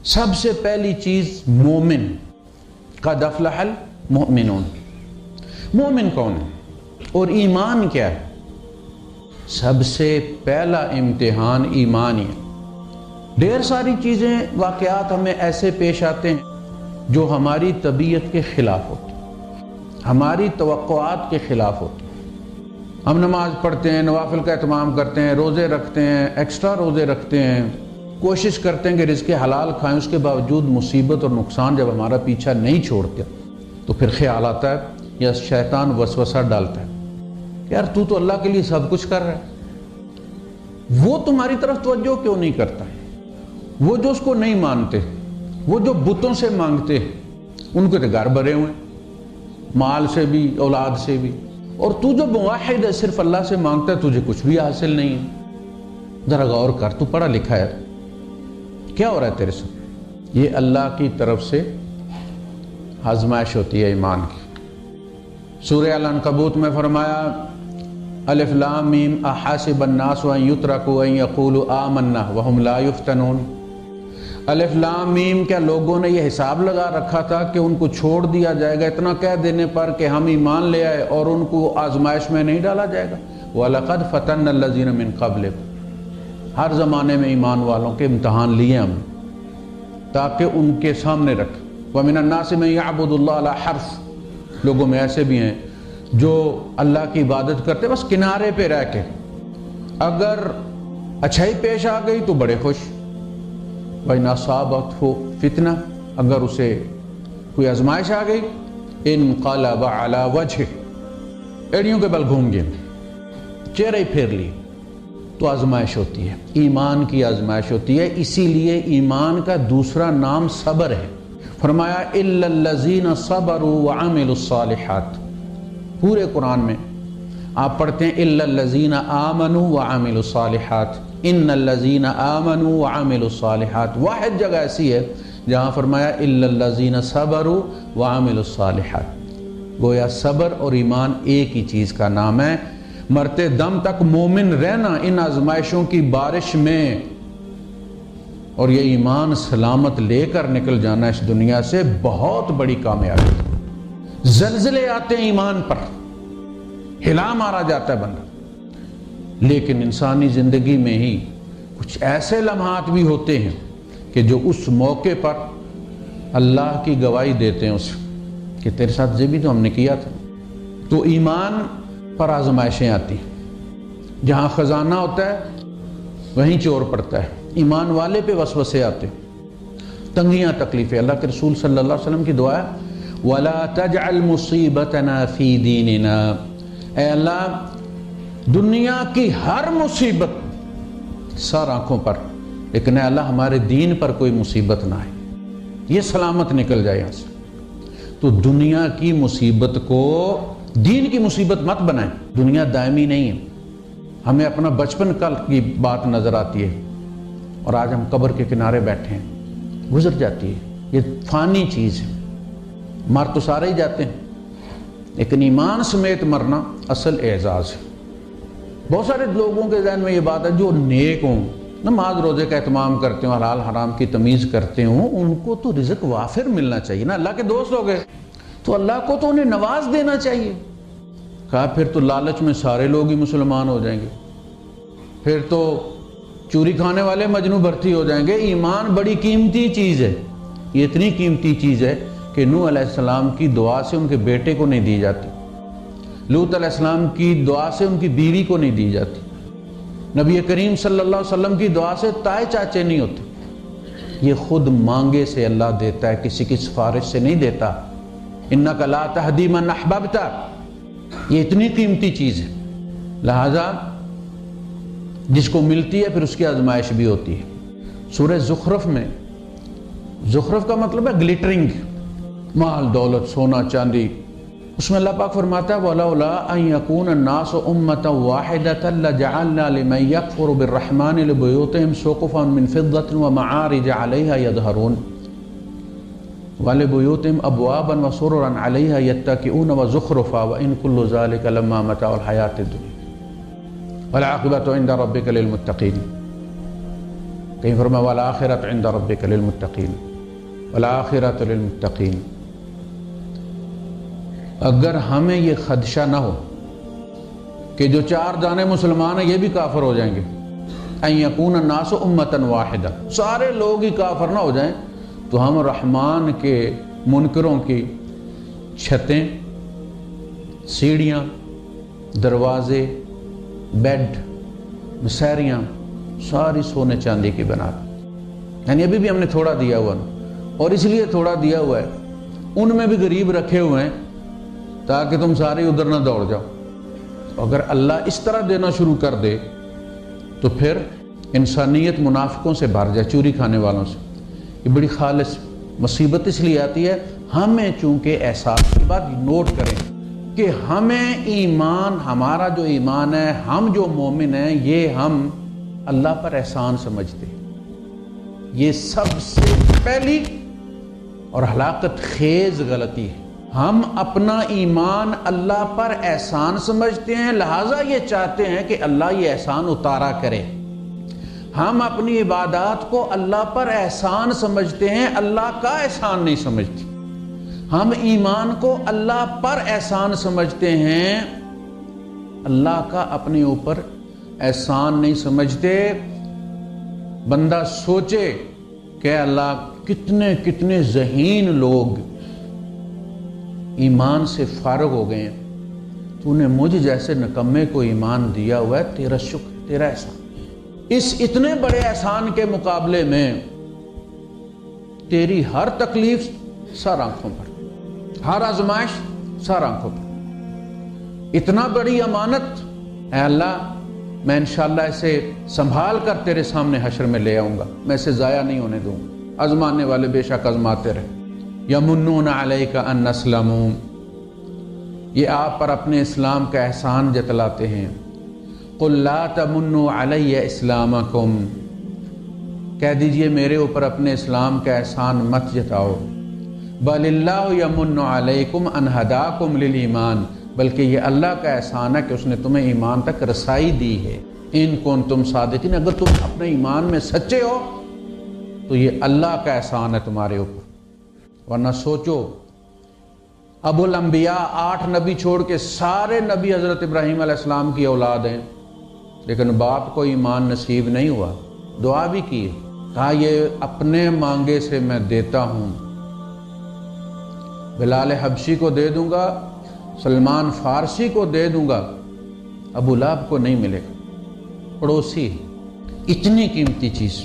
سب سے پہلی چیز مومن، قد افلح المؤمنون۔ مومن کون ہے اور ایمان کیا ہے؟ سب سے پہلا امتحان ایمان ہی ہے۔ ڈھیر ساری چیزیں، واقعات ہمیں ایسے پیش آتے ہیں جو ہماری طبیعت کے خلاف ہوتے ہیں، ہماری توقعات کے خلاف ہوتے ہیں۔ ہم نماز پڑھتے ہیں، نوافل کا اہتمام کرتے ہیں، روزے رکھتے ہیں، ایکسٹرا روزے رکھتے ہیں، کوشش کرتے ہیں کہ رزق حلال کھائیں، اس کے باوجود مصیبت اور نقصان جب ہمارا پیچھا نہیں چھوڑتے تو پھر خیال آتا ہے یا شیطان وسوسہ ڈالتا ہے، یار تو اللہ کے لیے سب کچھ کر رہا ہے، وہ تمہاری طرف توجہ کیوں نہیں کرتا؟ وہ جو اس کو نہیں مانتے، وہ جو بتوں سے مانگتے ہیں، ان کے تو گھر بھرے ہوئے مال سے بھی، اولاد سے بھی، اور تو جو موحد ہے، صرف اللہ سے مانگتا ہے، تجھے کچھ بھی حاصل نہیں ہے۔ ذرا غور کر، تو پڑھا لکھا ہے، کیا ہو رہا ہے تیرے ساتھ؟ یہ اللہ کی طرف سے آزمائش ہوتی ہے ایمان کی۔ سورہ العنکبوت میں فرمایا الف لام میم احاسب الناس ان یترکوا ان یقولوا آمنا وهم لا یفتنون۔ الف لام میم، کیا لوگوں نے یہ حساب لگا رکھا تھا کہ ان کو چھوڑ دیا جائے گا اتنا کہہ دینے پر کہ ہم ایمان لے آئے اور ان کو آزمائش میں نہیں ڈالا جائے گا؟ وَلَقَدْ فَتَنَّ الَّذِينَ مِن قَبْلِكُمْ، ہر زمانے میں ایمان والوں کے امتحان لیے ہم تاکہ ان کے سامنے رکھ۔ وَمِنَ النَّاسِ مَن يَعْبُدُ اللَّهَ عَلَى حَرْفٍ، لوگوں میں ایسے بھی ہیں جو اللہ کی عبادت کرتے بس کنارے پہ رہ کے، اگر اچھائی پیش آ گئی تو بڑے خوش، وَإِنْ أَصَابَتْهُ فِتْنَةٌ، اگر اسے کوئی آزمائش آ گئی انقلب علی وجہ، ایڑیوں کے بل گھوم گئے، چہرہ ہی پھیر لی، تو آزمائش ہوتی ہے، ایمان کی آزمائش ہوتی ہے۔ اسی لیے ایمان کا دوسرا نام صبر ہے۔ فرمایا اِلَّا الَّذِينَ صَبَرُوا وَعَمِلُوا الصَّالِحَاتِ، پورے قرآن میں آپ پڑھتے ہیں اِلَّا الَّذِينَ آمَنُوا وَعَمِلُوا الصَّالِحَاتِ، اِنَّ الَّذِينَ آمَنُوا وَعَمِلُوا الصَّالِحَاتِ۔ واحد جگہ ایسی ہے جہاں فرمایا اِلَّا الَّذِينَ صَبَرُوا وَعَمِلُوا الصَّالِحَاتِ، گویا صبر اور ایمان ایک ہی چیز کا نام ہے۔ مرتے دم تک مومن رہنا ان آزمائشوں کی بارش میں، اور یہ ایمان سلامت لے کر نکل جانا اس دنیا سے، بہت بڑی کامیابی۔ زلزلے آتے ہیں ایمان پر، ہلا مارا جاتا ہے بندہ، لیکن انسانی زندگی میں ہی کچھ ایسے لمحات بھی ہوتے ہیں کہ جو اس موقع پر اللہ کی گواہی دیتے ہیں اس کہ تیرے ساتھ یہ بھی تو ہم نے کیا تھا۔ تو ایمان پر آزمائشیں آتی ہیں، جہاں خزانہ ہوتا ہے وہیں چور پڑتا ہے۔ ایمان والے پہ وسوسے آتے ہیں، تنگیاں تکلیفیں۔ اللہ کے رسول صلی اللہ علیہ وسلم کی دعا ہے وَلَا تَجْعَلْ مُصِيبَتَنَا فِي دِينِنَا، اے اللہ دنیا کی ہر مصیبت سر آنکھوں پر، لیکن اے اللہ ہمارے دین پر کوئی مصیبت نہ آئے، یہ سلامت نکل جائے یہاں سے۔ تو دنیا کی مصیبت کو دین کی مصیبت مت بنائیں، دنیا دائمی نہیں ہے۔ ہمیں اپنا بچپن کل کی بات نظر آتی ہے، اور آج ہم قبر کے کنارے بیٹھے ہیں، گزر جاتی ہے، یہ فانی چیز ہے، مر تو سارے ہی جاتے ہیں، لیکن ایمان سمیت مرنا اصل اعزاز ہے۔ بہت سارے لوگوں کے ذہن میں یہ بات ہے جو نیک ہوں، نماز روزے کا اہتمام کرتے ہوں، حلال حرام کی تمیز کرتے ہوں، ان کو تو رزق وافر ملنا چاہیے نا، اللہ کے دوست ہو گئے تو اللہ کو تو انہیں نواز دینا چاہیے۔ کہا پھر تو لالچ میں سارے لوگ ہی مسلمان ہو جائیں گے، پھر تو چوری کھانے والے مجنو بھرتی ہو جائیں گے۔ ایمان بڑی قیمتی چیز ہے، یہ اتنی قیمتی چیز ہے کہ نوح علیہ السلام کی دعا سے ان کے بیٹے کو نہیں دی جاتی، لوط علیہ السلام کی دعا سے ان کی بیوی کو نہیں دی جاتی، نبی کریم صلی اللہ علیہ وسلم کی دعا سے تائے چاچے نہیں ہوتے۔ یہ خود مانگے سے اللہ دیتا ہے، کسی کی سفارش سے نہیں دیتا۔ اِنَّكَ لَا تَهْدِي مَنْ أَحْبَبْتَ، یہ اتنی قیمتی چیز ہے، لہذا جس کو ملتی ہے پھر اس کی آزمائش بھی ہوتی ہے۔ سورہ زخرف میں، زخرف کا مطلب ہے گلیٹرنگ، مال دولت سونا چاندی، اس میں اللہ پاک فرماتا ہے وَلَوْلَا أَن يَكُونَ النَّاسُ أُمَّةً وَاحِدَةً لَجَعَلْنَا لِمَن يَكْفُرُ بِالرَّحْمَنِ لِبُيُوتِهِمْ سُقُفًا مِّن فِضَّةٍ وَمَعَارِجَ عَلَيْهَا يَظْهَرُونَ وَلِبُيُوتِهِمْ أَبْوَابًا وَسُرُرًا عَلَيْهَا يَتَّكِئُونَ وَزُخْرُفًا وَإِن كُلُّ ذَلِكَ لَمَّا مَتَاعُ الْحَيَاةِ الدُّنْيَا وَالْعَاقِبَةُ عِندَ رَبِّكَ لِلْمُتَّقِينَ۔ کہیں فرمایا والآخرۃ عند ربک للمتقین، والآخرۃ للمتقین۔ اگر ہمیں یہ خدشہ نہ ہو کہ جو 4 دانے مسلمان ہیں یہ بھی کافر ہو جائیں گے، ان یکون الناس امۃ واحدہ، سارے لوگ ہی کافر نہ ہو جائیں، تو ہم رحمان کے منکروں کی چھتیں، سیڑھیاں، دروازے، بیڈ، مسیریاں ساری سونے چاندی کی بنا دیں۔ یعنی ابھی بھی ہم نے تھوڑا دیا ہوا ہے، اور اس لیے تھوڑا دیا ہوا ہے، ان میں بھی غریب رکھے ہوئے ہیں تاکہ تم سارے ادھر نہ دوڑ جاؤ۔ اگر اللہ اس طرح دینا شروع کر دے تو پھر انسانیت منافقوں سے بھر جائے، چوری کھانے والوں سے۔ یہ بڑی خالص مصیبت اس لیے آتی ہے، ہمیں چونکہ احساس کی بات نوٹ کریں کہ ہمیں ایمان، ہمارا جو ایمان ہے، ہم جو مومن ہیں، یہ ہم اللہ پر احسان سمجھتے ہیں۔ یہ سب سے پہلی اور ہلاکت خیز غلطی ہے۔ ہم اپنا ایمان اللہ پر احسان سمجھتے ہیں، لہٰذا یہ چاہتے ہیں کہ اللہ یہ احسان اتارا کرے۔ ہم اپنی عبادات کو اللہ پر احسان سمجھتے ہیں، اللہ کا احسان نہیں سمجھتے۔ ہم ایمان کو اللہ پر احسان سمجھتے ہیں، اللہ کا اپنے اوپر احسان نہیں سمجھتے۔ بندہ سوچے کہ اللہ کتنے کتنے ذہین لوگ ایمان سے فارغ ہو گئے ہیں، تو نے مجھ جیسے نکمے کو ایمان دیا ہوا ہے، تیرا شکر، تیرا احسان۔ اس اتنے بڑے احسان کے مقابلے میں تیری ہر تکلیف سر آنکھوں پر، ہر آزمائش سر آنکھوں پر، اتنا بڑی امانت، اے اللہ میں انشاءاللہ اسے سنبھال کر تیرے سامنے حشر میں لے آؤں گا، میں اسے ضائع نہیں ہونے دوں گا۔ آزمانے والے بے شک آزماتے رہے۔ یمنون علیک ان اسلموا، یہ آپ پر اپنے اسلام کا احسان جتلاتے ہیں۔ قل لا تمنوا علی اسلامکم، کہہ دیجئے میرے اوپر اپنے اسلام کا احسان مت جتاؤ۔ بل اللہ یمن علیکم ان ہداکم للایمان، بلکہ یہ اللہ کا احسان ہے کہ اس نے تمہیں ایمان تک رسائی دی ہے۔ ان کنتم صادقین، اگر تم اپنے ایمان میں سچے ہو تو یہ اللہ کا احسان ہے تمہارے اوپر۔ ورنہ سوچو، ابو الانبیاء 8 نبی چھوڑ کے سارے نبی حضرت ابراہیم علیہ السلام کی اولاد ہیں، لیکن باپ کو ایمان نصیب نہیں ہوا، دعا بھی کی، کہا یہ اپنے مانگے سے میں دیتا ہوں، بلال حبشی کو دے دوں گا، سلمان فارسی کو دے دوں گا، ابو لہب کو نہیں ملے گا۔ پڑوسی، اتنی قیمتی چیز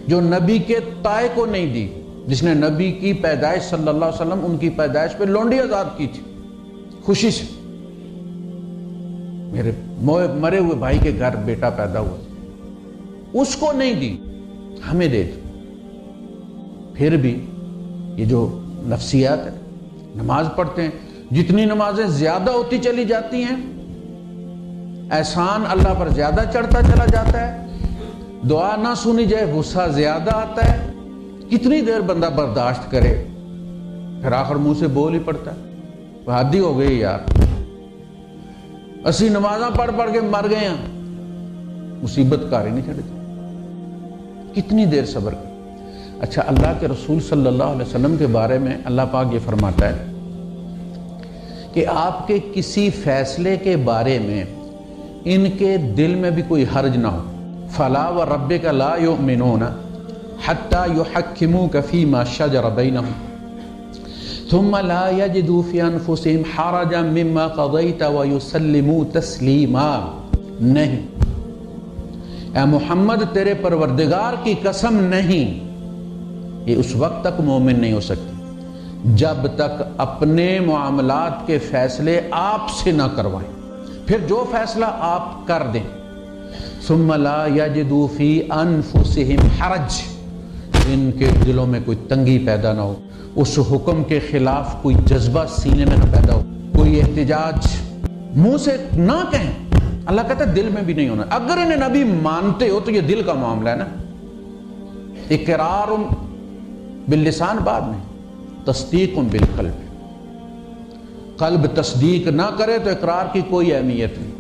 جو نبی کے تائے کو نہیں دی، جس نے نبی کی پیدائش صلی اللہ علیہ وسلم، ان کی پیدائش پہ لونڈی آزاد کی تھی خوشی سے، میرے مرے ہوئے بھائی کے گھر بیٹا پیدا ہوا، اس کو نہیں دی، ہمیں دے دی۔ پھر بھی یہ جو نفسیات ہے، نماز پڑھتے ہیں، جتنی نمازیں زیادہ ہوتی چلی جاتی ہیں احسان اللہ پر زیادہ چڑھتا چلا جاتا ہے، دعا نہ سنی جائے غصہ زیادہ آتا ہے، کتنی دیر بندہ برداشت کرے، پھر آخر منہ سے بول ہی پڑتا ہے، حد ہی ہو گئی یار، اسی نمازاں پڑھ پڑھ کے مر گئے ہیں، مصیبت کاری نہیں چھڑتی، کتنی دیر صبر کر۔ اچھا، اللہ کے رسول صلی اللہ علیہ وسلم کے بارے میں اللہ پاک یہ فرماتا ہے کہ آپ کے کسی فیصلے کے بارے میں ان کے دل میں بھی کوئی حرج نہ ہو۔ فَلَا وَرَبِّكَ لَا يُؤْمِنُونَ حَتَّى يُحَكِّمُوكَ فِي مَا شَجَرَ بَيْنَهُمْ ثُمَّ لَا يَجِدُوا فِي أَنفُسِهِمْ حَرَجًا مِّمَّا قَضَيْتَ وَيُسَلِّمُوا تَسْلِيمًا، نہیں اے محمد تیرے پروردگار کی قسم نہیں، یہ اس وقت تک مومن نہیں ہو سکتے جب تک اپنے معاملات کے فیصلے آپ سے نہ کروائیں، پھر جو فیصلہ آپ کر دیں، ثم لا یجدوا فی انفسہم حرج، ان کے دلوں میں کوئی تنگی پیدا نہ ہو، اس حکم کے خلاف کوئی جذبہ سینے میں نہ پیدا ہو، کوئی احتجاج منہ سے نہ کہیں۔ اللہ کہتا ہے دل میں بھی نہیں ہونا۔ اگر انہیں نبی مانتے ہو تو یہ دل کا معاملہ ہے نا، اقرار باللسان بعد میں، تصدیق بالقلب، قلب تصدیق نہ کرے تو اقرار کی کوئی اہمیت نہیں۔